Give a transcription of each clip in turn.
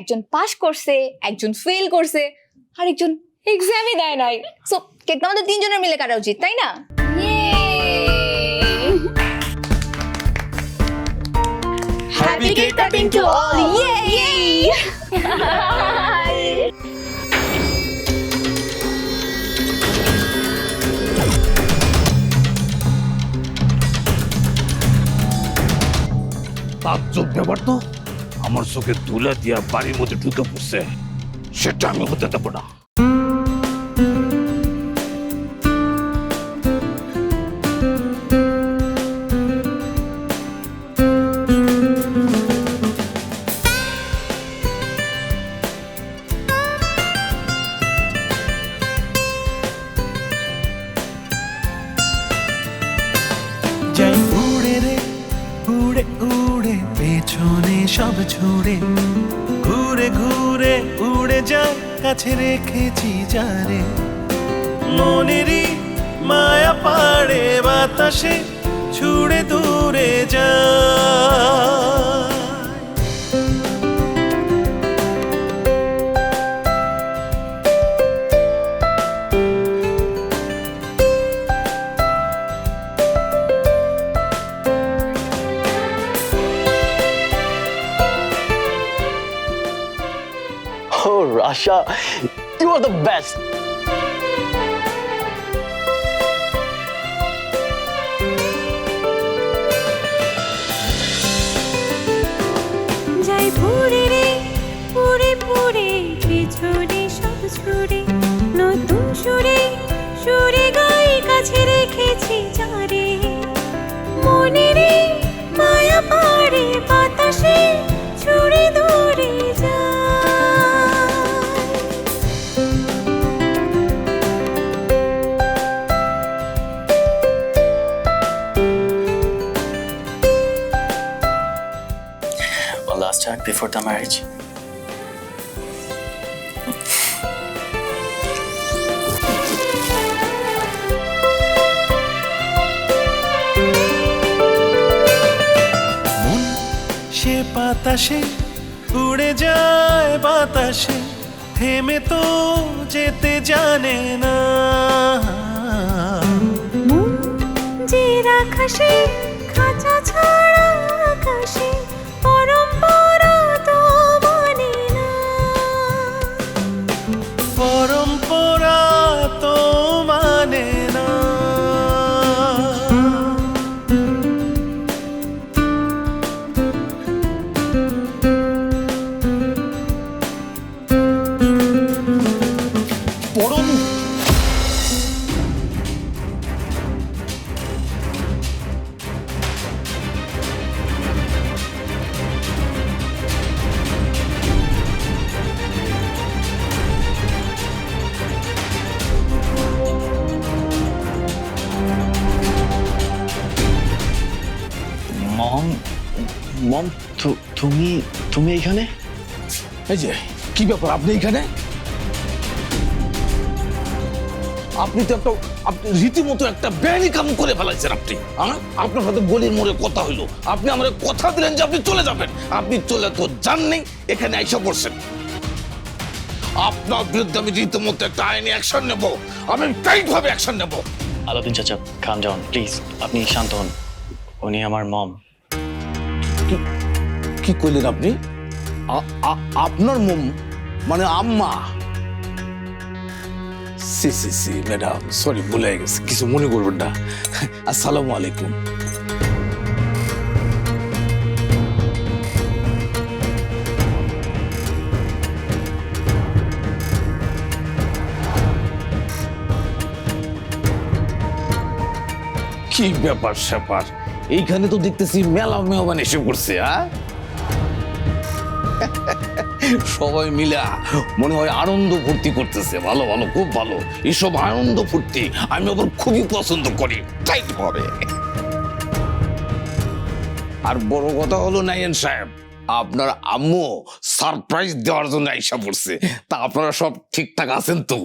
একজন পাস করছে, একজন ফেল করছে, আর একজন এক্সামই দেয় নাই। সো কেকটা আমাদের তিনজনের মিলে কাটা উচিত, তাই না? Happy cake cutting to all! ইয়ে! তাজ্জব ব্যাপার তো, আমার চোখে ধুলা দিয়া বাড়ির মধ্যে ঢুকে পড়ছে, সেটা আমি হতে দেবো না। যাই উড়ে রে উড়ে উড়ে পেছনে সব ছুড়ে, ঘুরে ঘুরে উড়ে যায় কাছে রেখেছি যারে, মনেরই মায়া পাড়ে বাতাসে ছুড়ে দূরে যায়। Oh, Rasha, you are the best. যাই পুরে রে পুরে পুরে পেছনে সব ছুড়ে, নতুন সুরে সুরে গাই কাছে রেখেছি যারে, মনে রে মায়া পাড়ে বাতাসে ছুড়ে দূরে যায়। One last time before the marriage. মন সে বাতাসে উড়ে যায় বাতাসে, থেমে তো যেতে জানে না, মন যে রাখাসে খাঁচা ছাড়া আকাশে, পরম্পরা তো মানে না। পরম্পরা তো মানে না। পরম Mom, Mom, তুমি তুমি এখানে? এই যে কি ব্যাপার, আপনি এখানে? আপনি তো একটা, আপনি রীতিমতো একটা বেআইনি কাম করে ফেলাইছেন আপনি। আপনার সাথে গলির মোড়ে কথা হইলো, আপনি আমার কথা দিলেন যে আপনি চলে যাবেন, আপনি চলে তো যান নেই, এখানে আইসা পড়ছেন। আপনার বিরুদ্ধে আমি রীতিমতো একটা আইনি অ্যাকশন নেব, আমি টাইট ভাবে অ্যাকশন নেব। আলাদিন চাচা, calm down, প্লিজ। আপনি শান্ত হন, উনি আমার মম। কি কইলেন আপনি? আপনার মম মানে আম্মা? সি সি সি ম্যাডাম, সরি, ভুলে গেছে, কিছু মনে করবেন না। আসসালামু আলাইকুম। কি ব্যাপার স্যাপার, এইখানে তো দেখতেছি মেলা মেহমান এসে পড়ছে। সবাই মিলে মনে হয় আনন্দ ফুর্তি করতেছে। ভালো ভালো, খুব ভালো। এইসব আনন্দ ফুর্তি আমি আবার খুবই পছন্দ করি, টাইট ভাবে। আর বড় কথা হলো নাইয়েন সাহেব, আপনার আম্মু সারপ্রাইজ দেওয়ার জন্য আইসা পড়ছে। তা আপনারা সব ঠিকঠাক আছেন তো?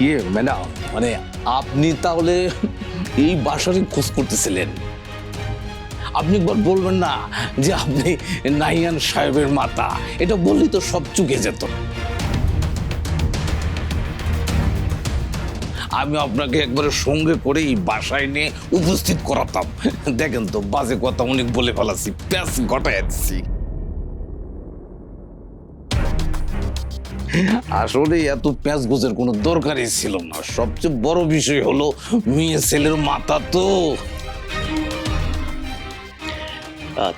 ইয়ে ম্যাডাম, মানে আপনি তাহলে এই বাসারই খোঁজ করতেছিলেন? আপনি একবার বলবেন না যে আপনি নাহিয়ান সাহেবের মাতা? এটা বললেই তো সব চুকে যেত। আমি আপনাকে একবারে সঙ্গে করে এই বাসায় নিয়ে উপস্থিত করাতাম। দেখেন তো, বাজে কথা অনেক বলে ফেলাছি, প্যাস ঘটাই দিচ্ছি। আসলে এত প্যাঁচ গোছের কোনো দরকারই ছিল না। সবচেয়ে বড় বিষয় হলো মেয়ে ছেলের মাথা তো।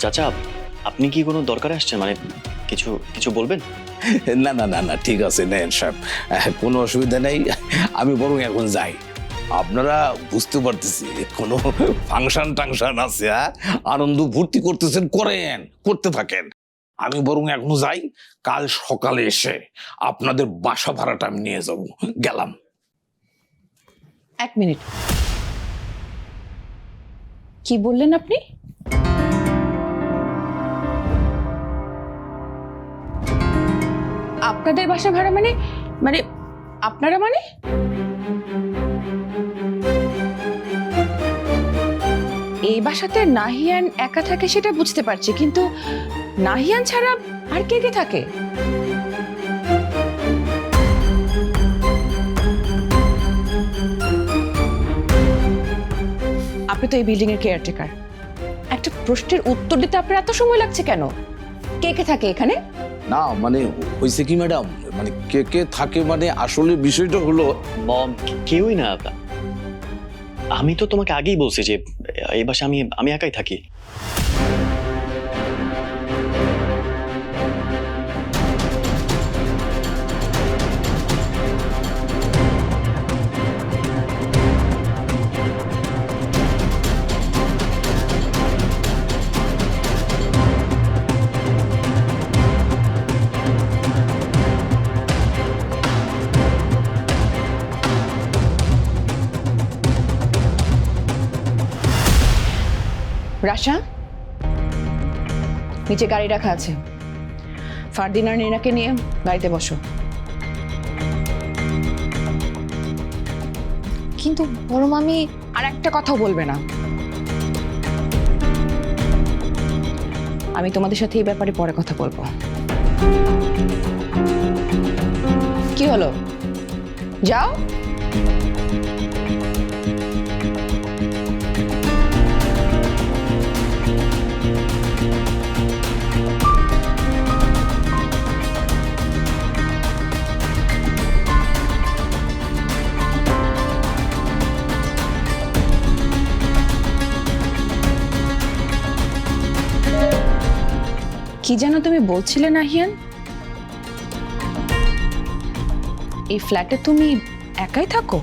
চাচা, আপনি কি কোনো দরকারে আসছেন? মানে কিছু কিছু বলবেন? না না না না, ঠিক আছে নেন সাহেব, কোনো অসুবিধা নেই। আমি বরং এখন যাই। আপনারা বুঝতে পারতেছি কোনো ফাংশন টাংশন আছে, আনন্দ ভর্তি করতেছেন, করেন, করতে থাকেন। আমি বরং এখনো যাই, কাল সকালে এসে আপনাদের বাসা ভাড়াটা আমি নিয়ে যাব। গেলাম। 1 মিনিট, কি বললেন আপনি? আপনাদের বাসা ভাড়া মানে মানে আপনারা মানে? এই বাসাতে নাহিয়ান একা থাকে সেটা বুঝতে পারছি, কিন্তু নাহিয়ান ছাড়া আর কে কে থাকে? আপনি তো এই বিল্ডিং এর কেয়ারটেকার, একটা প্রশ্নের উত্তর দিতে আপনার এত সময় লাগছে কেন? কে কে থাকে এখানে? না মানে হয়েছে কি ম্যাডাম, মানে কে কে থাকে মানে আসলে বিষয়টা হলো মম, কেউই না। আমি তো তোমাকে আগেই বলছি যে এই বাসায় আমি একাই থাকি। রাশা, নিচে গাড়ি রাখা আছে, ফারদিন আর নীনাকে নিয়ে গাড়িতে বসো। কিন্তু বড় মামি, আর একটা কথাও বলবে না। আমি তোমাদের সাথে এই ব্যাপারে পরে কথা বলবো। কি হলো, যাও। কি যেন তুমি বলছিলে নাহিয়ান? এই ফ্ল্যাটে তুমি একাই থাকো?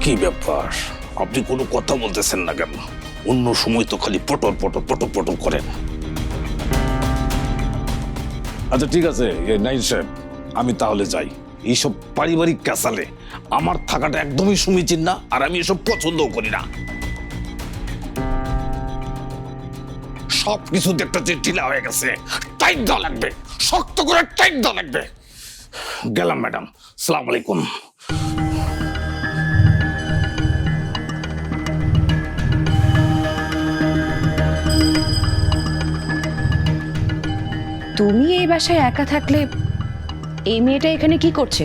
কি ব্যাপার, আপনি কোনো কথা বলতেছেন না কেন? অন্য সময় তো খালি পটর পটর পটর পটর করেন। আচ্ছা ঠিক আছে নাইন সাহেব, আমি তাহলে যাই। এইসব পারিবারিক ক্যাসালে আমার থাকাটা একদমই সমীচীন না, আর আমি এসব পছন্দও করি না। সব কিছু দেখতে ঢিলা হয়ে গেছে, টাইট দেওয়া লাগবে, শক্ত করে টাইট দেওয়া লাগবে। গেলাম ম্যাডাম, সালাম আলাইকুম। তুমি এই বাসায় একা থাকলে এই মেয়েটা এখানে কি করছে?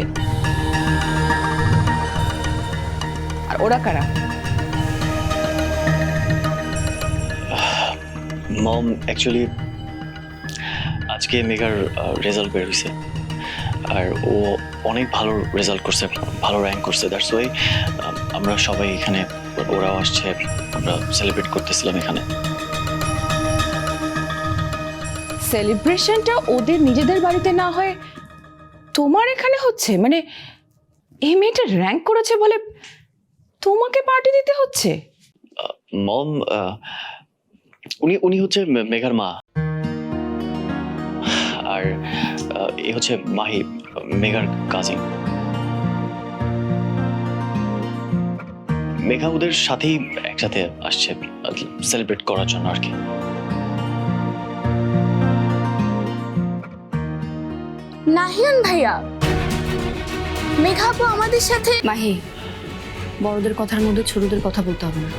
আর ওরা কারা? মম, অ্যাকচুয়ালি আজকে মেগার রেজাল্ট বের হয়েছে, আর ও অনেক ভালো রেজাল্ট করছে, ভালো র্যাঙ্ক করছে। দ্যাটস ওয়াই আমরা সবাই এখানে, ওরাও আসছে, আমরা সেলিব্রেট করতেছিলাম এখানে। সেলিব্রেশনটা ওদের নিজেদের বাড়িতে না হয় তোমার এখানে হচ্ছে? মানে এই মেয়েটা র্যাঙ্ক করেছে বলে তোমাকে পার্টি দিতে হচ্ছে? মম, উনি হচ্ছে মেঘার মা, আর এ হচ্ছে মাহি, মেঘার কাজিন। মেঘা ওদের সাথেই একসাথে আসছে সেলিব্রেট করার জন্য আর কি। নাহিয়ান ভাইয়া, মেঘা আপু আমাদের সাথে। মাহি, বড়দের কথার মধ্যে ছোটদের কথা বলতে হবে না।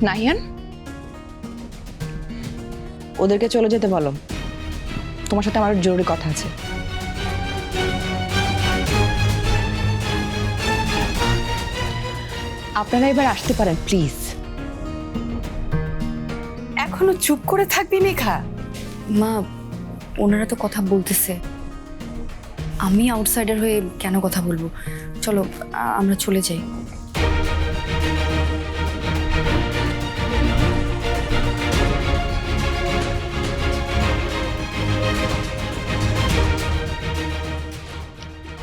নাহিয়ান, ওদেরকে চলে যেতে বলো, তোমার সাথে আমার জরুরি কথা আছে। আপনারা এবার আসতে পারেন প্লিজ। এখনো চুপ করে থাকবি মেঘা? মা, ওনারা তো কথা বলতেছে, আমি আউটসাইডার হয়ে কেন কথা বলবো? চলো আমরা চলে যাই।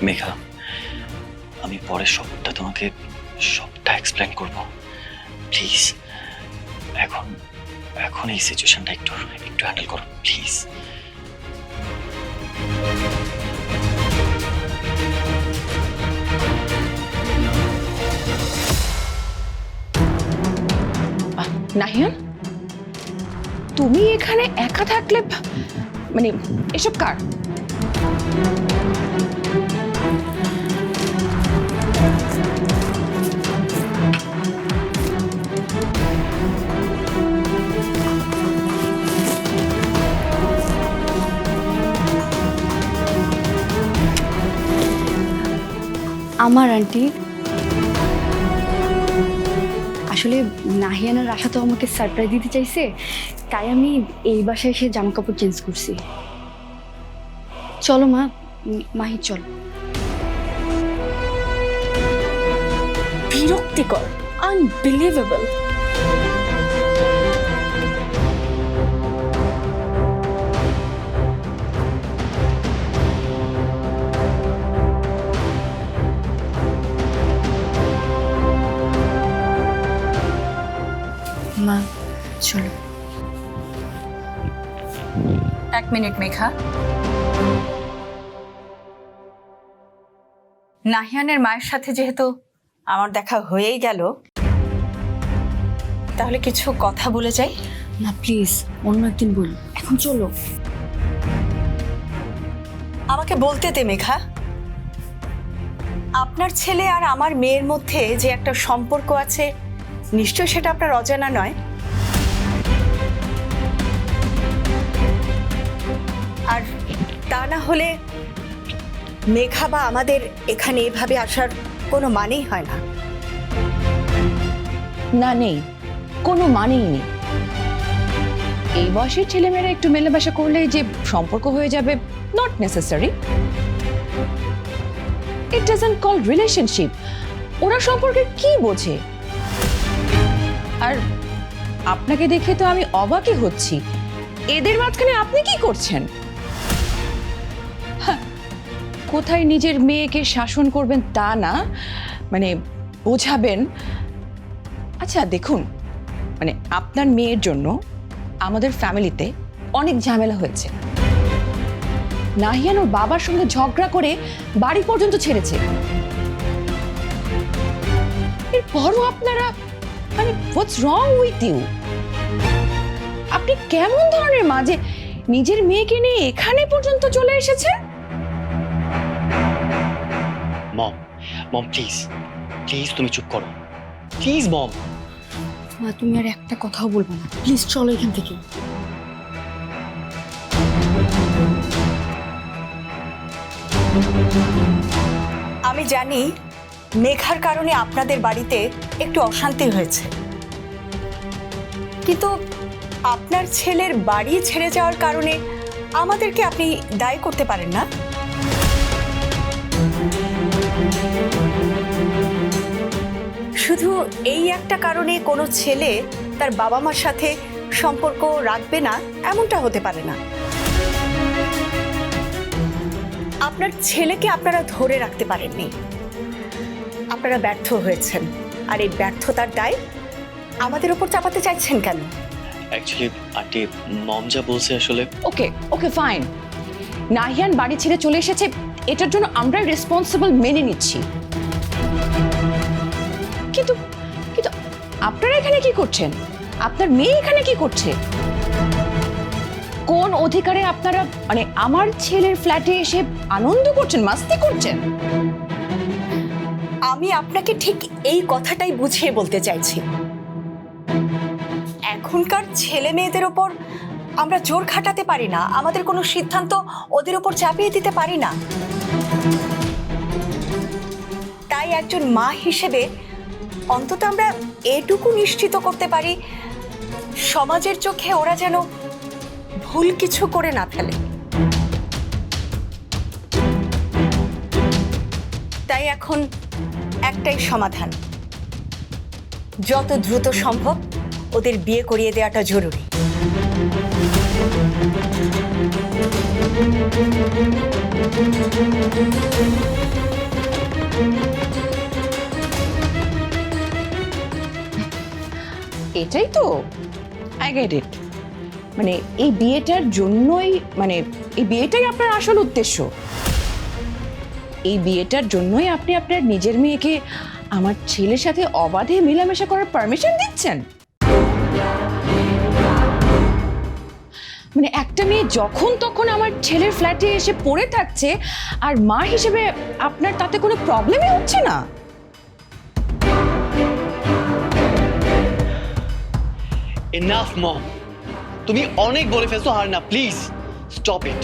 মেঘা, আমি পরে তোমাকে সবটা এক্সপ্লেন করব, প্লিজ। এখন এই সিচুয়েশনটা একটু হ্যান্ডেল করো প্লিজ। নাহিয়ান, তুমি এখানে একা থাকলে মানে এসব কার? আমার আন্টি, আসলে নাহিয়ানার আশা তো আমাকে সারপ্রাইজ দিতে চাইছে, তাই আমি এই বাসায় এসে জামা কাপড় চেঞ্জ করছি। চলো মা, মাহি চল। বিরক্তিকর, আনবিলিভেবল। মা চলো। এক মিনিট মেঘা, নাহিয়ানের মায়ের সাথে যেহেতু আমার দেখা হয়েই গেল, তাহলে কিছু কথা বলে যাই। না প্লিজ, অন্য একদিন বল, এখন চলো। আমাকে বলতে দে মেঘা, আপনার ছেলে আর আমার মেয়ের মধ্যে যে একটা সম্পর্ক আছে, নিশ্চয় সেটা আপনার অজানা নয়। আর তা না হলে মেঘা বা আমাদের এখানে এভাবে আসার কোনো মানেই হয় না। না, নেই, কোনো মানেই নেই। এই বয়সের ছেলেমেয়েরা একটু মেলামেশা করলে যে সম্পর্ক হয়ে যাবে, not necessary. It doesn't call relationship. ওরা সম্পর্কে কি বোঝে? আর আপনাকে দেখে তো আমি অবাকই হচ্ছি, এদের মাঝখানে আপনি কি করছেন? হ্যাঁ, কোথায় নিজের মেয়েকে শাসন করবেন তা না, মানে বোঝাবেন। আচ্ছা দেখুন, মানে আপনার মেয়ের জন্য আমাদের ফ্যামিলিতে অনেক ঝামেলা হয়েছে। নাহিয়ান ওর বাবার সঙ্গে ঝগড়া করে বাড়ি পর্যন্ত ছেড়েছে। এরপরও আপনারা, মানে হোয়াটস রং উইথ ইউ? আপনি কেমন ধরনের মা যে নিজের মেয়েকে নিয়ে এখানে পর্যন্ত চলে এসেছেন? মম প্লিজ, তুমি চুপ করো প্লিজ। মম, মা তুমি আর একটা কথাও বলবো না, প্লিজ চলো এখান থেকে। আমি জানি মেঘার কারণে আপনাদের বাড়িতে একটু অশান্তি হয়েছে, কিন্তু আপনার ছেলের বাড়ি ছেড়ে যাওয়ার কারণে আমাদেরকে আপনি দায়ী করতে পারেন না। শুধু এই একটা কারণে কোনো ছেলে তার বাবা মার সাথে সম্পর্ক রাখবে না, এমনটা হতে পারে না। আপনার ছেলেকে আপনারা ধরে রাখতে পারেননি, আপনারা ব্যর্থ হয়েছেন। আর এই ব্যর্থতার দায় আমাদের উপর চাপাতে চাইছেন কেন? অ্যাকচুয়ালি আন্টি মম যা বলছে আসলে ওকে ওকে ফাইন, নাহিয়ান বাড়ি ছেড়ে চলে এসেছে, এটার জন্য আমরা রেসপন্সিবল মেনে নিচ্ছি। কিন্তু কিন্তু আপনারা এখানে কি করছেন? আপনার মেয়ে এখানে কি করছে? কোন অধিকারে আপনারা মানে আমার ছেলের ফ্ল্যাটে এসে আনন্দ করছেন, মাস্তি করছেন? আমি আপনাকে ঠিক এই কথাটাই বুঝিয়ে বলতে চাইছি। এখনকার ছেলে মেয়েদের ওপর আমরা জোর খাটাতে পারি না, আমাদের কোনো সিদ্ধান্ত ওদের ওপর চাপিয়ে দিতে পারি না। তাই একজন মা হিসেবে অন্তত আমরা এটুকু নিশ্চিত করতে পারি, সমাজের চোখে ওরা যেন ভুল কিছু করে না ফেলে। তাই এখন একটাই সমাধান, যত দ্রুত সম্ভব ওদের বিয়ে করিয়ে দেওয়াটা জরুরি। এটাই তো, আই গেট ইট। মানে এই বিয়েটার জন্যই, মানে এই বিয়েটাই আপনার আসল উদ্দেশ্য। এই বিয়েটার জন্যই আপনি আপনার নিজের মেয়েকে আমার ছেলের সাথে অবাধে মেলামেশা করার পারমিশন দিচ্ছেন। মানে একটা মেয়ে যখন তখন আমার ছেলের ফ্ল্যাটে এসে পড়ে থাকছে, আর মা হিসেবে আপনার তাতে কোনো প্রবলেমই হচ্ছে না? এনাফ মম, তুমি অনেক বলে ফেলছো, আর না, প্লিজ স্টপ ইট।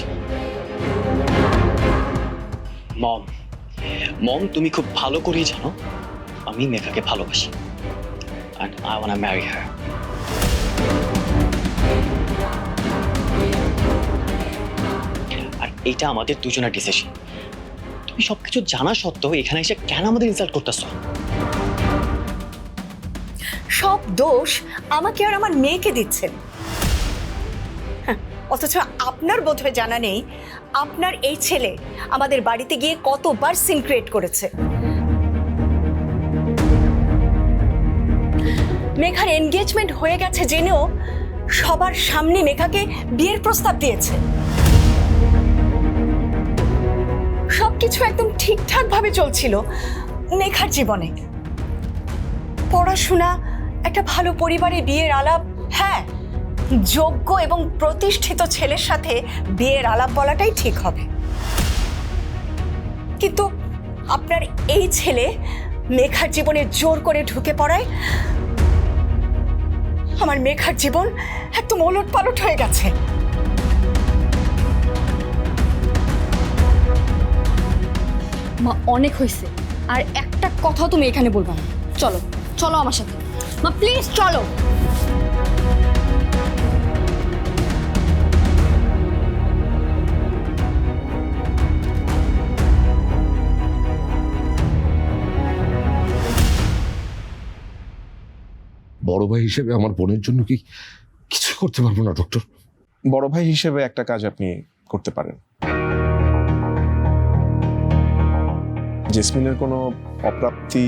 মম মম তুমি খুব ভালো করেই জানো আমি মেঘাকে ভালোবাসি, and I want to marry her. আর এটা আমাদের দুজনের ডিসিশন। তুমি সবকিছু জানা সত্ত্বেও এখানে এসে কেন আমাদের ইনসাল্ট করতেছো? সব দোষ আমাকে আর আমার মেয়েকে দিচ্ছেন। হ্যাঁ, অথচ আপনার বোধহয় জানা নেই আপনার এই ছেলে আমাদের বাড়িতে গিয়ে কতবার সিন ক্রিয়েট করেছে। মেঘার এনগেজমেন্ট হয়ে গেছে জেনেও সবার সামনে মেঘাকে বিয়ের প্রস্তাব দিয়েছে। সবকিছু একদম ঠিকঠাক ভাবে চলছিল মেঘার জীবনে, পড়াশোনা, একটা ভালো পরিবারে বিয়ের আলাপ, হ্যাঁ যোগ্য এবং প্রতিষ্ঠিত ছেলের সাথে বিয়ের আলাপ বলাটাই ঠিক হবে। কিন্তু আপনার এই ছেলে মেঘার জীবনে জোর করে ঢুকে পড়ায় আমার মেঘার জীবন একদম ওলটপালট হয়ে গেছে। মা অনেক হয়েছে, আর একটা কথাও তুমি এখানে বলবা না। চলো চলো আমার সাথে, মা প্লিজ চলো। বড় ভাই হিসেবে আমার বোনের জন্য কি কিছু করতে পারবো না ডক্টর? বড় ভাই হিসেবে একটা কাজ আপনি করতে পারেন। জেসমিনের কোনো অপ্রাপ্তি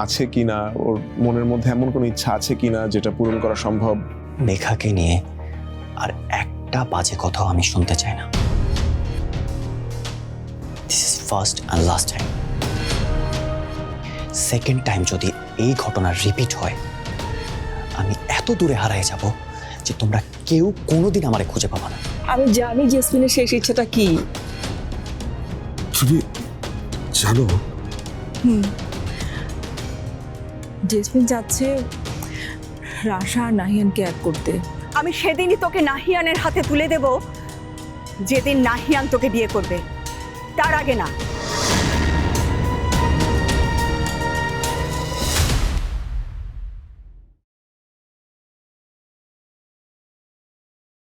আছে কিনা, ওর মনের মধ্যে এমন কোনো ইচ্ছা আছে কিনা যেটা পূরণ করা সম্ভব। মেঘাকে নিয়ে আর একটা বাজে কথাও আমি শুনতে চাই না। This is first and last time. Second time যদি এই ঘটনা রিপিট হয়, আমি এত দূরে হারিয়ে যাব যে তোমরা কেউ কোনোদিন আমারে খুঁজে পাবা না। আমি জানি জেসমিনের শেষ ইচ্ছাটা কি। তুমি জানো? জেসমিন যাচ্ছে রাশা আর নাহিয়ানকে এক করতে। আমি সেদিনই তোকে নাহিয়ানের হাতে তুলে দেব যেদিন নাহিয়ান তোকে বিয়ে করবে, তার আগে না।